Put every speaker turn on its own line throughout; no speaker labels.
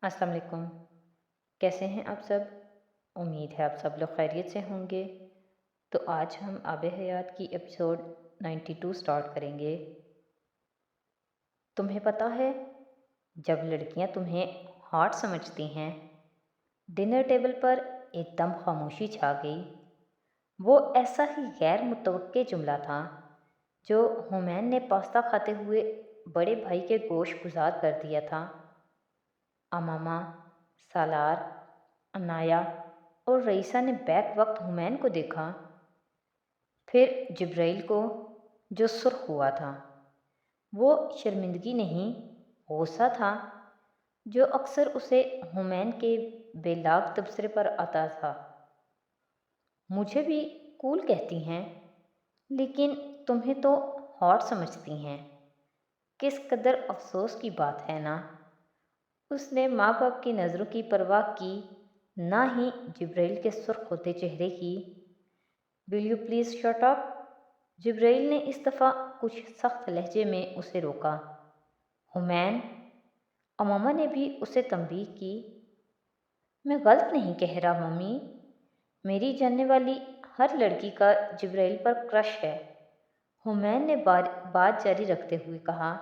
अस्सलाम वालेकुम। कैसे हैं आप सब? उम्मीद है आप सब लोग खैरियत से होंगे। तो आज हम आब हयात की एपिसोड 92 स्टार्ट करेंगे। तुम्हें पता है, जब लड़कियां तुम्हें हॉट समझती हैं, डिनर टेबल पर एकदम खामोशी छा गई। वो ऐसा ही गैर मुतवक्के जुमला था जो हुमैन ने पास्ता खाते हुए बड़े भाई के गोश गुजार कर दिया था। अमामा, सालार, अनाया और रईसा ने बैक वक्त हुमैन को देखा, फिर जिब्राइल को, जो सुर्ख हुआ था। वो शर्मिंदगी नहीं, गुस्सा था, जो अक्सर उसे हुमैन के बेलाग तबसरे पर आता था। मुझे भी कूल कहती हैं, लेकिन तुम्हें तो हॉट समझती हैं। किस कदर अफसोस की बात है ना। उसने माँ बाप की नज़रों की परवाह की, ना ही जिब्राइल के सुर्ख होते चेहरे की। Will you please shut up? Jibrail ने इस दफ़ा कुछ सख्त लहजे में उसे रोका। हुमैन, अमामा ने भी उसे तंबीह की। मैं गलत नहीं कह रहा मम्मी, मेरी जानने वाली हर लड़की का जिब्राइल पर क्रश है। हुमैन ने बात जारी रखते हुए कहा।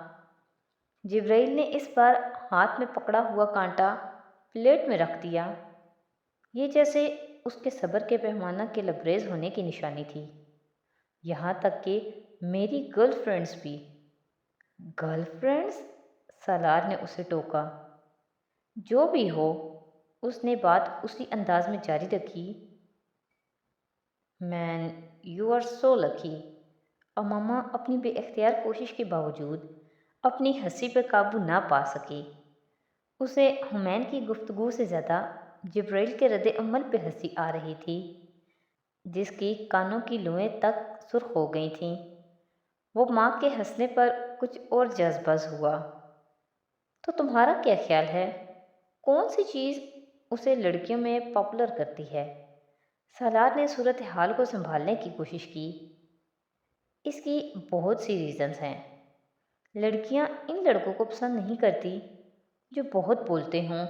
जिब्राइल ने इस बार हाथ में पकड़ा हुआ कांटा प्लेट में रख दिया, ये जैसे उसके सब्र के पैमाना के लबरेज होने की निशानी थी। यहाँ तक कि मेरी गर्लफ्रेंड्स भी। गर्लफ्रेंड्स? सालार ने उसे टोका। जो भी हो, उसने बात उसी अंदाज में जारी रखी। Man, you are so lucky. Imama अपनी बेख्तियार कोशिश के बावजूद अपनी हंसी पर काबू ना पा सकी। उसे हुमैन की गुफ्तगू से ज़्यादा जिब्राइल के रद्द अमल पे हंसी आ रही थी, जिसकी कानों की लुएं तक सुर्ख हो गई थीं। वो माँ के हंसने पर कुछ और जज्बज़ हुआ। तो तुम्हारा क्या ख्याल है, कौन सी चीज़ उसे लड़कियों में पॉपुलर करती है? सालार ने सूरत हाल को संभालने की कोशिश की। इसकी बहुत सी रीज़न्स हैं। लड़कियां इन लड़कों को पसंद नहीं करती जो बहुत बोलते हों,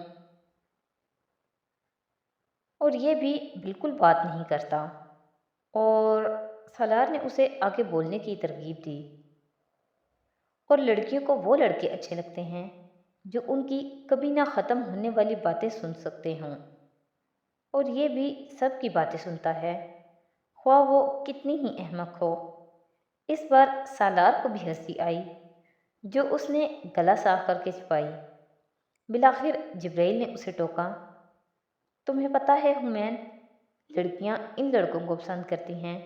और ये भी बिल्कुल बात नहीं करता। और सालार ने उसे आगे बोलने की तरगीब दी। और लड़कियों को वो लड़के अच्छे लगते हैं जो उनकी कभी ना ख़त्म होने वाली बातें सुन सकते हों, और ये भी सब की बातें सुनता है, ख्वाह वो कितनी ही अहमक हो। इस बार सालार को भी हंसी आई, जो उसने गला साफ करके छुपाई। बिलाखिर जिब्राइल ने उसे टोका। तुम्हें पता है हुमैन, लड़कियां इन लड़कों को पसंद करती हैं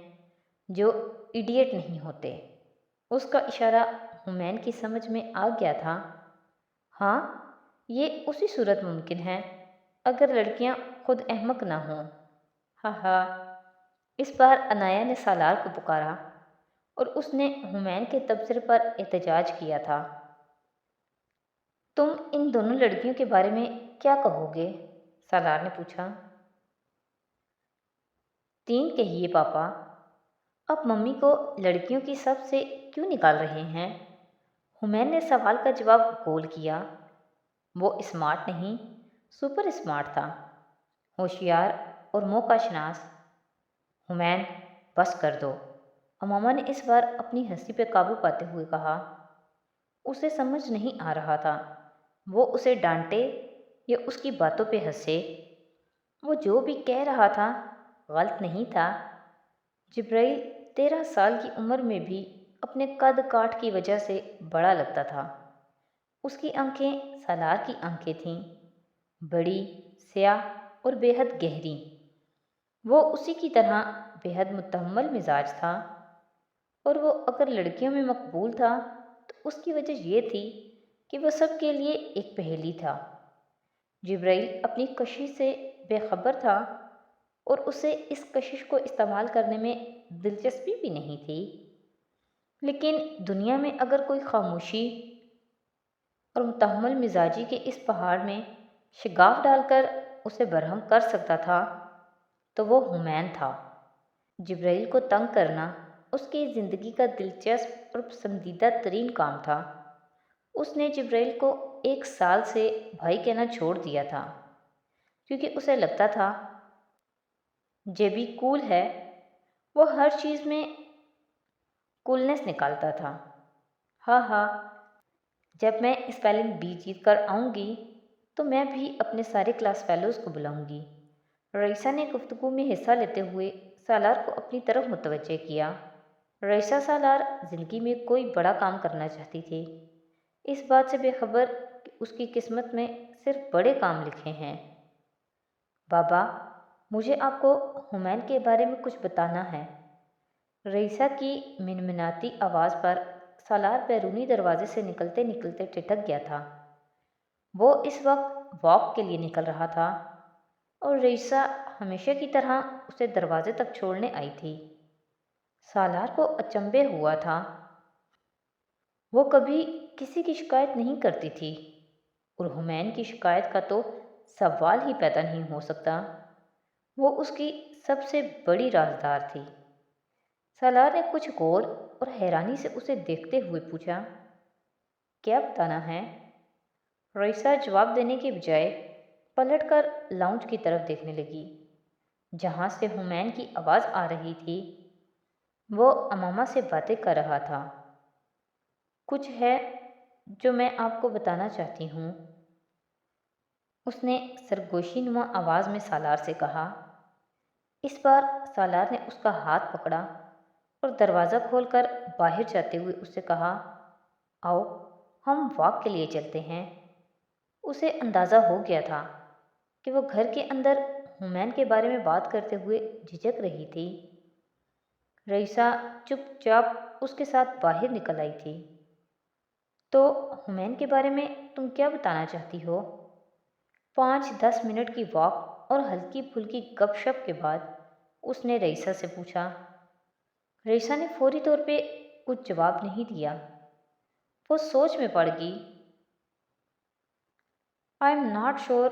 जो इडियट नहीं होते। उसका इशारा हुमैन की समझ में आ गया था। हाँ, ये उसी सूरत मुमकिन है अगर लड़कियां खुद अहमक ना हों। हा हा। इस बार अनाया ने सालार को पुकारा और उसने हुमैन के तबसरे पर एहतजाज किया था। तुम इन दोनों लड़कियों के बारे में क्या कहोगे? सालार ने पूछा। तीन कहिए पापा। अब मम्मी को लड़कियों की सब से क्यों निकाल रहे हैं? हुमैन ने सवाल का जवाब गोल किया। वो स्मार्ट नहीं, सुपर स्मार्ट था, होशियार और मौकाशनास। हुमैन, बस कर दो। अमामा ने इस बार अपनी हंसी पर काबू पाते हुए कहा। उसे समझ नहीं आ रहा था वो उसे डांटे या उसकी बातों पे हंसे। वो जो भी कह रहा था गलत नहीं था। जिब्राइल 13 साल की उम्र में भी अपने कद काठ की वजह से बड़ा लगता था। उसकी आंखें सालार की आंखें थीं, बड़ी, स्याह और बेहद गहरी। वो उसी की तरह बेहद मुतहम्मल मिजाज था, और वो अगर लड़कियों में मकबूल था तो उसकी वजह ये थी कि वह सबके लिए एक पहेली था। जिब्राइल अपनी कशिश से बेखबर था, और उसे इस कशिश को इस्तेमाल करने में दिलचस्पी भी नहीं थी। लेकिन दुनिया में अगर कोई खामोशी और मुतहम्मल मिजाजी के इस पहाड़ में शिगाफ डालकर उसे बरहम कर सकता था तो वो हुमैन था। जिब्राइल को तंग करना उसकी ज़िंदगी का दिलचस्प और पसंदीदा तरीन काम था। उसने जिब्राइल को 1 साल से भाई कहना छोड़ दिया था, क्योंकि उसे लगता था जे भी कूल है। वो हर चीज़ में कूलनेस निकालता था। हाँ हाँ, जब मैं स्पेलिंग बी जीत कर आऊँगी तो मैं भी अपने सारे क्लास फेलोज़ को बुलाऊंगी। रईसा ने गुफ्तगू में हिस्सा लेते हुए सालार को अपनी तरफ मुतवज्जे किया। रईसा सालार ज़िंदगी में कोई बड़ा काम करना चाहती थी, इस बात से बेखबर कि उसकी किस्मत में सिर्फ बड़े काम लिखे हैं। बाबा, मुझे आपको हुमैन के बारे में कुछ बताना है। रईसा की मिनमिनाती आवाज़ पर सालार बैरूनी दरवाजे से निकलते निकलते ठिठक गया था। वो इस वक्त वॉक के लिए निकल रहा था और रईसा हमेशा की तरह उसे दरवाजे तक छोड़ने आई थी। सालार को अचंभे हुआ था। वो कभी किसी की शिकायत नहीं करती थी और हुमैन की शिकायत का तो सवाल ही पैदा नहीं हो सकता। वो उसकी सबसे बड़ी राजदार थी। सालार ने कुछ गौर और हैरानी से उसे देखते हुए पूछा, क्या बताना है? रईसा जवाब देने के बजाय पलटकर लाउंज की तरफ देखने लगी, जहाँ से हुमैन की आवाज़ आ रही थी। वो अमामा से बातें कर रहा था। कुछ है जो मैं आपको बताना चाहती हूँ, उसने सरगोशीनुमा आवाज़ में सालार से कहा। इस बार सालार ने उसका हाथ पकड़ा और दरवाज़ा खोलकर बाहर जाते हुए उससे कहा, आओ हम वॉक के लिए चलते हैं। उसे अंदाज़ा हो गया था कि वो घर के अंदर हुमैन के बारे में बात करते हुए झिझक रही थी। रईसा चुपचाप उसके साथ बाहर निकल आई थी। तो हुमैन के बारे में तुम क्या बताना चाहती हो? 5-10 मिनट की वॉक और हल्की फुल्की गपशप के बाद उसने रईसा से पूछा। रईसा ने फौरी तौर पे कुछ जवाब नहीं दिया। वो सोच में पड़ गई। आई एम नॉट श्योर,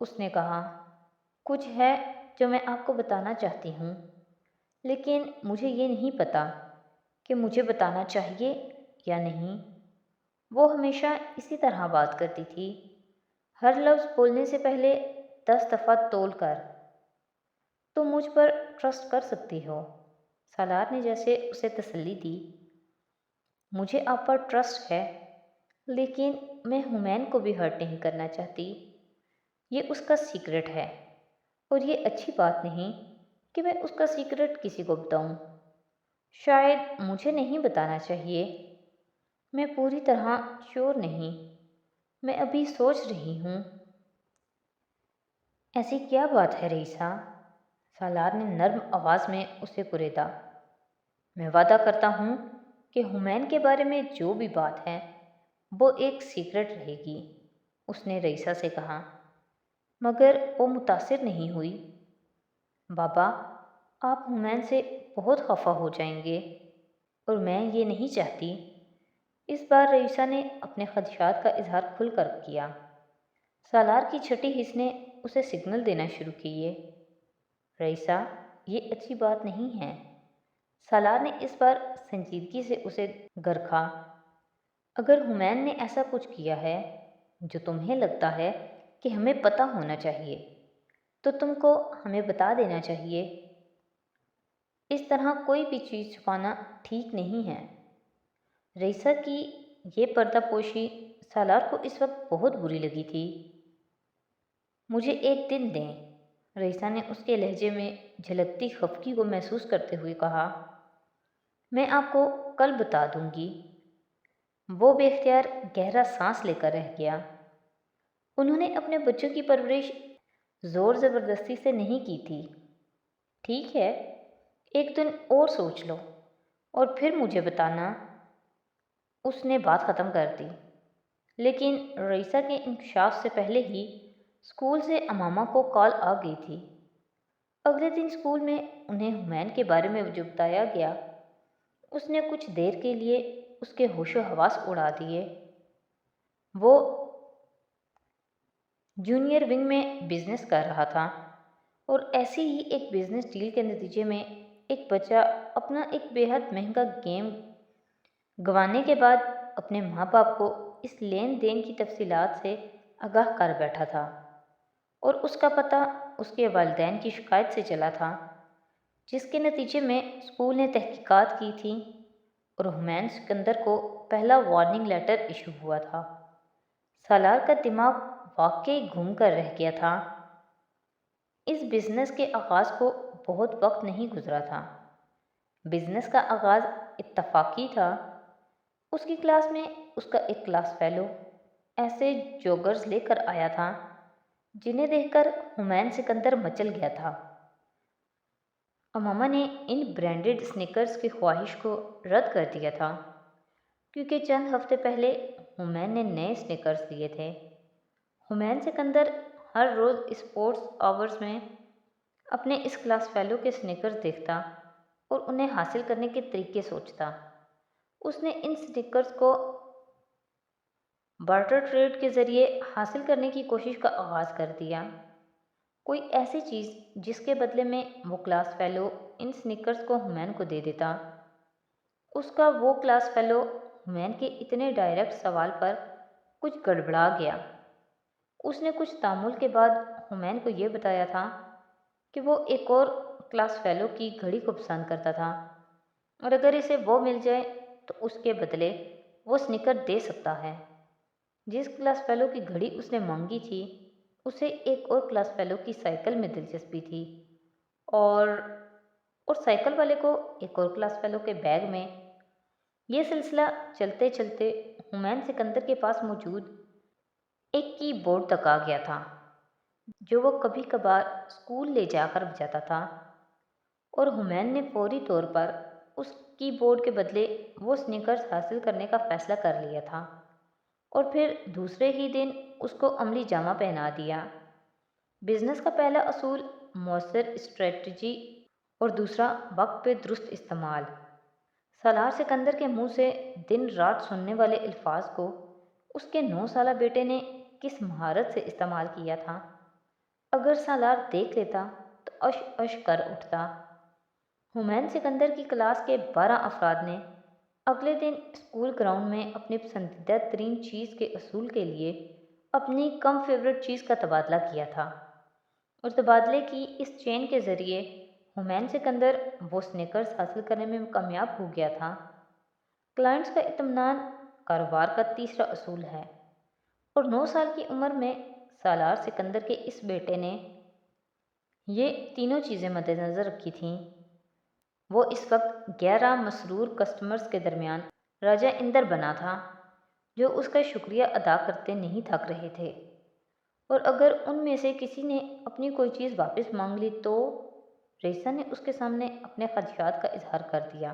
उसने कहा। कुछ है जो मैं आपको बताना चाहती हूँ, लेकिन मुझे ये नहीं पता कि मुझे बताना चाहिए या नहीं। वो हमेशा इसी तरह बात करती थी, हर लफ्ज़ बोलने से पहले 10 दफ़ा तौल कर। तुम मुझ पर ट्रस्ट कर सकती हो, सालार ने जैसे उसे तसल्ली दी। मुझे आप पर ट्रस्ट है, लेकिन मैं हुमैन को भी हर्ट नहीं करना चाहती। ये उसका सीक्रेट है और ये अच्छी बात नहीं कि मैं उसका सीक्रेट किसी को बताऊं। शायद मुझे नहीं बताना चाहिए। मैं पूरी तरह श्योर नहीं। मैं अभी सोच रही हूँ। ऐसी क्या बात है रईसा? सालार ने नर्म आवाज़ में उसे कुरेदा। मैं वादा करता हूँ कि हुमैन के बारे में जो भी बात है वो एक सीक्रेट रहेगी, उसने रईसा से कहा। मगर वो मुतासिर नहीं हुई। बाबा, आप हुमैन से बहुत खफा हो जाएंगे और मैं ये नहीं चाहती। इस बार रईसा ने अपने खदशात का इजहार खुलकर किया। सालार की छठी हिस्स ने उसे सिग्नल देना शुरू किए। रईसा, ये अच्छी बात नहीं है। सालार ने इस बार संजीदगी से उसे गरखा। अगर हुमैन ने ऐसा कुछ किया है जो तुम्हें लगता है कि हमें पता होना चाहिए, तो तुमको हमें बता देना चाहिए। इस तरह कोई भी चीज़ छुपाना ठीक नहीं है। रईसा की ये पर्दापोशी सालार को इस वक्त बहुत बुरी लगी थी। मुझे एक दिन दें, रईसा ने उसके लहजे में झलकती खफगी को महसूस करते हुए कहा। मैं आपको कल बता दूंगी। वो बेख्तियार गहरा सांस लेकर रह गया। उन्होंने अपने बच्चों की परवरिश ज़ोर ज़बरदस्ती से नहीं की थी। ठीक है, एक दिन और सोच लो और फिर मुझे बताना, उसने बात ख़त्म कर दी। लेकिन रईसा के इंकशाफ से पहले ही स्कूल से अमामा को कॉल आ गई थी। अगले दिन स्कूल में उन्हें हुमैन के बारे में जो बताया गया, उसने कुछ देर के लिए उसके होशो हवास उड़ा दिए। वो जूनियर विंग में बिजनेस कर रहा था और ऐसी ही एक बिजनेस डील के नतीजे में एक बच्चा अपना एक बेहद महंगा गेम गंवाने के बाद अपने माँ बाप को اس لین دین کی تفصیلات سے آگاہ کر بیٹھا تھا، اور اس کا پتہ اس کے والدین کی شکایت سے چلا تھا، جس کے نتیجے میں اسکول نے تحقیقات کی تھی اور حمین سکندر کو پہلا وارننگ لیٹر ایشو ہوا تھا۔ سالار کا دماغ واقعی گھوم کر رہ گیا تھا۔ اس بزنس کے آغاز کو بہت وقت نہیں گزرا تھا۔ بزنس کا آغاز اتفاقی تھا۔ اس کی کلاس میں اس کا ایک کلاس فیلو ایسے جوگرز لے کر آیا تھا جنہیں دیکھ کر حمین سکندر مچل گیا تھا۔ امامہ نے ان برانڈڈ سنیکرز کی خواہش کو رد کر دیا تھا کیونکہ چند ہفتے پہلے حمین نے نئے سنیکرز لیے تھے۔ حمین سکندر ہر روز اسپورٹس آورز میں اپنے اس کلاس فیلو کے سنیکرز دیکھتا اور انہیں حاصل کرنے کے طریقے سوچتا۔ اس نے ان سنیکرز کو بارٹر ٹریڈ کے ذریعے حاصل کرنے کی کوشش کا آغاز کر دیا۔ کوئی ایسی چیز جس کے بدلے میں وہ کلاس فیلو ان سنیکرز کو حمین کو دے دیتا۔ اس کا وہ کلاس فیلو حمین کے اتنے ڈائریکٹ سوال پر کچھ گڑبڑا گیا۔ اس نے کچھ تامل کے بعد حمین کو یہ بتایا تھا کہ وہ ایک اور کلاس فیلو کی گھڑی کو پسند کرتا تھا، اور اگر اسے وہ مل جائے تو اس کے بدلے وہ سنیکر دے سکتا ہے۔ جس کلاس فیلو کی گھڑی اس نے مانگی تھی اسے ایک اور کلاس فیلو کی سائیکل میں دلچسپی تھی، اور سائیکل والے کو ایک اور کلاس فیلو کے بیگ میں۔ یہ سلسلہ چلتے چلتے حمین سکندر کے پاس موجود ایک کی بورڈ تک آ گیا تھا جو وہ کبھی کبھار اسکول لے جا کر بجاتا تھا، اور حمین نے فوری طور پر اس کی بورڈ کے بدلے وہ سنیکرز حاصل کرنے کا فیصلہ کر لیا تھا، اور پھر دوسرے ہی دن اس کو عملی جامہ پہنا دیا۔ بزنس کا پہلا اصول مؤثر اسٹریٹجی اور دوسرا وقت پہ درست استعمال۔ سالار سکندر کے منہ سے دن رات سننے والے الفاظ کو اس کے 9 سالہ بیٹے نے کس مہارت سے استعمال کیا تھا۔ اگر سالار دیکھ لیتا تو اش اش کر اٹھتا۔ حمین سکندر کی کلاس کے 12 افراد نے اگلے دن اسکول گراؤنڈ میں اپنی پسندیدہ ترین چیز کے اصول کے لیے اپنی کم فیوریٹ چیز کا تبادلہ کیا تھا، اور تبادلے کی اس چین کے ذریعے حمین سکندر وہ سنیکرز حاصل کرنے میں کامیاب ہو گیا تھا۔ کلائنٹس کا اطمینان کاروبار کا تیسرا اصول ہے، اور 9 سال کی عمر میں سالار سکندر کے اس بیٹے نے یہ تینوں چیزیں مد نظر رکھی تھیں۔ وہ اس وقت 11 مسرور کسٹمرز کے درمیان راجہ اندر بنا تھا جو اس کا شکریہ ادا کرتے نہیں تھک رہے تھے، اور اگر ان میں سے کسی نے اپنی کوئی چیز واپس مانگ لی تو رئیسہ نے اس کے سامنے اپنے خدشات کا اظہار کر دیا۔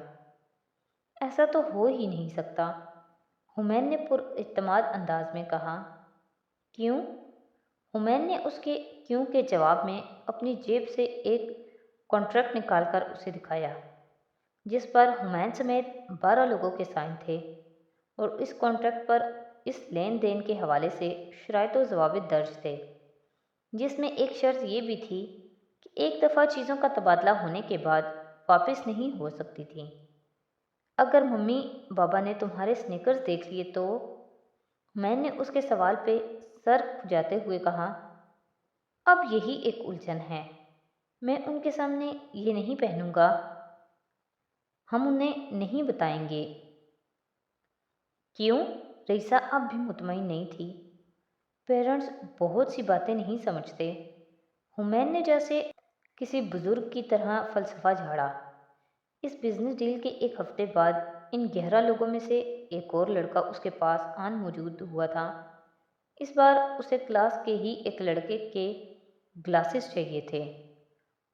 ایسا تو ہو ہی نہیں سکتا، حمین نے پر اعتماد انداز میں کہا۔ کیوں؟ حمین نے اس کے کیوں کے جواب میں اپنی جیب سے ایک کانٹریکٹ نکال کر اسے دکھایا جس پر حمین سمیت 12 لوگوں کے سائن تھے، اور اس کانٹریکٹ پر اس لین دین کے حوالے سے شرائط و ضوابط درج تھے، جس میں ایک شرط یہ بھی تھی کہ ایک دفعہ چیزوں کا تبادلہ ہونے کے بعد واپس نہیں ہو سکتی تھیں۔ اگر ممی بابا نے تمہارے سنیکرز دیکھ لیے تو؟ میں نے اس کے سوال پہ سر کھجاتے ہوئے کہا، اب یہی ایک الجھن ہے، میں ان کے سامنے یہ نہیں پہنوں گا، ہم انہیں نہیں بتائیں گے۔ کیوں؟ رئیسہ اب بھی مطمئن نہیں تھی۔ پیرنٹس بہت سی باتیں نہیں سمجھتے۔ حمین نے جیسے کسی بزرگ کی طرح فلسفہ جھاڑا۔ اس بزنس ڈیل کے ایک ہفتے بعد ان 11 لوگوں میں سے ایک اور لڑکا اس کے پاس آن موجود ہوا تھا۔ اس بار اسے کلاس کے ہی ایک لڑکے کے گلاسز چاہیے تھے،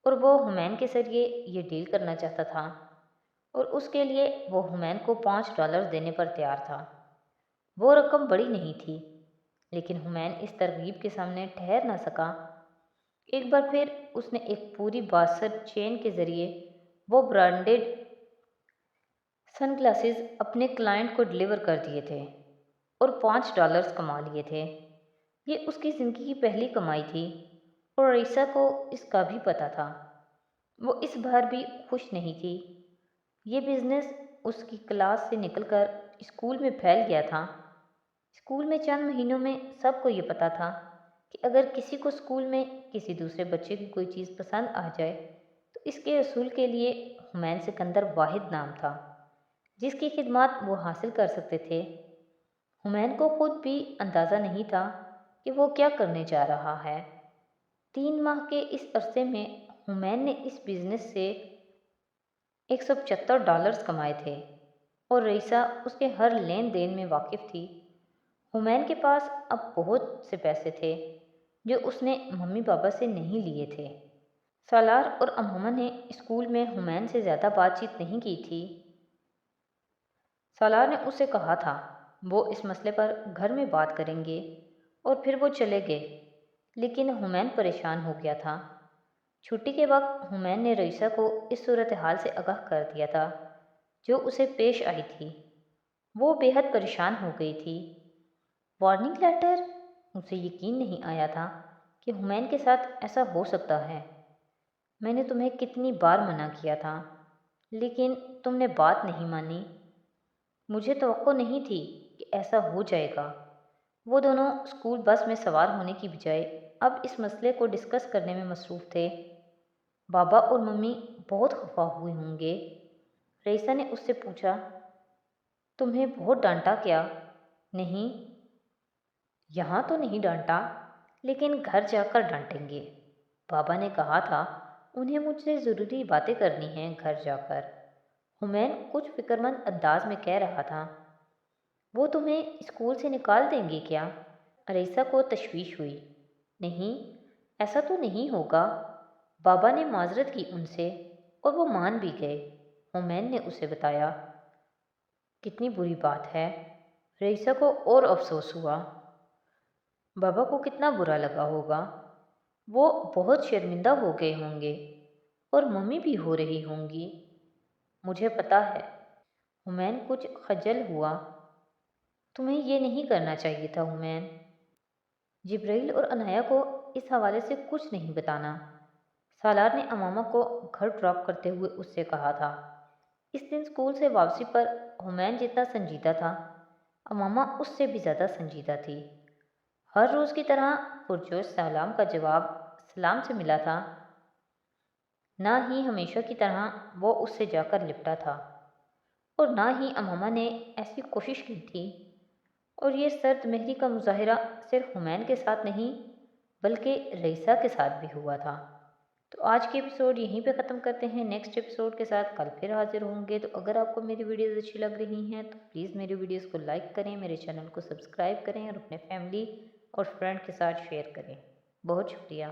اور وہ حمین کے ذریعے یہ ڈیل کرنا چاہتا تھا، اور اس کے لیے وہ حمین کو $5 دینے پر تیار تھا۔ وہ رقم بڑی نہیں تھی، لیکن حمین اس ترغیب کے سامنے ٹھہر نہ سکا۔ ایک بار پھر اس نے ایک پوری باسر چین کے ذریعے وہ برانڈڈ سن گلاسز اپنے کلائنٹ کو ڈیلیور کر دیے تھے اور $5 کما لیے تھے۔ یہ اس کی زندگی کی پہلی کمائی تھی، اور رئیسہ کو اس کا بھی پتہ تھا۔ وہ اس بار بھی خوش نہیں تھی۔ یہ بزنس اس کی کلاس سے نکل کر اسکول میں پھیل گیا تھا۔ اسکول میں چند مہینوں میں سب کو یہ پتہ تھا کہ اگر کسی کو اسکول میں کسی دوسرے بچے کی کوئی چیز پسند آ جائے تو اس کے اصول کے لیے حمین سکندر واحد نام تھا جس کی خدمات وہ حاصل کر سکتے تھے۔ حمین کو خود بھی اندازہ نہیں تھا کہ وہ کیا کرنے جا رہا ہے۔ 3 ماہ کے اس عرصے میں حمین نے اس بزنس سے $175 کمائے تھے اور رئیسہ اس کے ہر لین دین میں واقف تھی۔ حمین کے پاس اب بہت سے پیسے تھے جو اس نے ممی پاپا سے نہیں لیے تھے۔ سالار اور امامہ نے اسکول میں حمین سے زیادہ بات چیت نہیں کی تھی۔ سالار نے اسے کہا تھا وہ اس مسئلے پر گھر میں بات کریں گے اور پھر وہ چلے گئے، لیکن حمین پریشان ہو گیا تھا۔ چھٹی کے وقت حمین نے رئیسہ کو اس صورتحال سے آگاہ کر دیا تھا جو اسے پیش آئی تھی۔ وہ بے حد پریشان ہو گئی تھی۔ Warning letter? اسے یقین نہیں آیا تھا کہ حمین کے ساتھ ایسا ہو سکتا ہے۔ میں نے تمہیں کتنی بار منع کیا تھا لیکن تم نے بات نہیں مانی۔ مجھے توقع نہیں تھی کہ ایسا ہو جائے گا۔ وہ دونوں اسکول بس میں سوار ہونے کی بجائے اب اس مسئلے کو ڈسکس کرنے میں مصروف تھے۔ بابا اور ممی بہت خفا ہوئے ہوں گے۔ رئیسہ نے اس سے پوچھا، تمہیں بہت ڈانٹا کیا؟ نہیں، یہاں تو نہیں ڈانٹا، لیکن گھر جا کر ڈانٹیں گے۔ بابا نے کہا تھا انہیں مجھ سے ضروری باتیں کرنی ہیں گھر جا کر۔ حمین کچھ فکرمند انداز میں کہہ رہا تھا۔ وہ تمہیں اسکول سے نکال دیں گے کیا؟ رئیسہ کو تشویش ہوئی۔ نہیں، ایسا تو نہیں ہوگا۔ بابا نے معذرت کی ان سے اور وہ مان بھی گئے۔ حمین نے اسے بتایا۔ کتنی بری بات ہے۔ رئیسہ کو اور افسوس ہوا۔ بابا کو کتنا برا لگا ہوگا۔ وہ بہت شرمندہ ہو گئے ہوں گے اور ممی بھی ہو رہی ہوں گی۔ مجھے پتہ ہے۔ حمین کچھ خجل ہوا۔ تمہیں یہ نہیں کرنا چاہیے تھا حمین۔ جبرائیل اور عنایہ کو اس حوالے سے کچھ نہیں بتانا۔ سالار نے امامہ کو گھر ڈراپ کرتے ہوئے اس سے کہا تھا۔ اس دن اسکول سے واپسی پر حمین جتنا سنجیدہ تھا، امامہ اس سے بھی زیادہ سنجیدہ تھی۔ ہر روز کی طرح پرجوش سلام کا جواب سلام سے ملا تھا، نہ ہی ہمیشہ کی طرح وہ اس سے جا کر لپٹا تھا اور نہ ہی امامہ نے ایسی کوشش کی تھی۔ اور یہ سرد مہری کا مظاہرہ صرف حمین کے ساتھ نہیں بلکہ رئیسہ کے ساتھ بھی ہوا تھا۔ تو آج کی ایپیسوڈ یہیں پہ ختم کرتے ہیں۔ نیکسٹ ایپیسوڈ کے ساتھ کل پھر حاضر ہوں گے۔ تو اگر آپ کو میری ویڈیوز اچھی لگ رہی ہیں تو پلیز میری ویڈیوز کو لائک کریں، میرے چینل کو سبسکرائب کریں اور اپنے فیملی اور فرینڈ کے ساتھ شیئر کریں۔ بہت شکریہ۔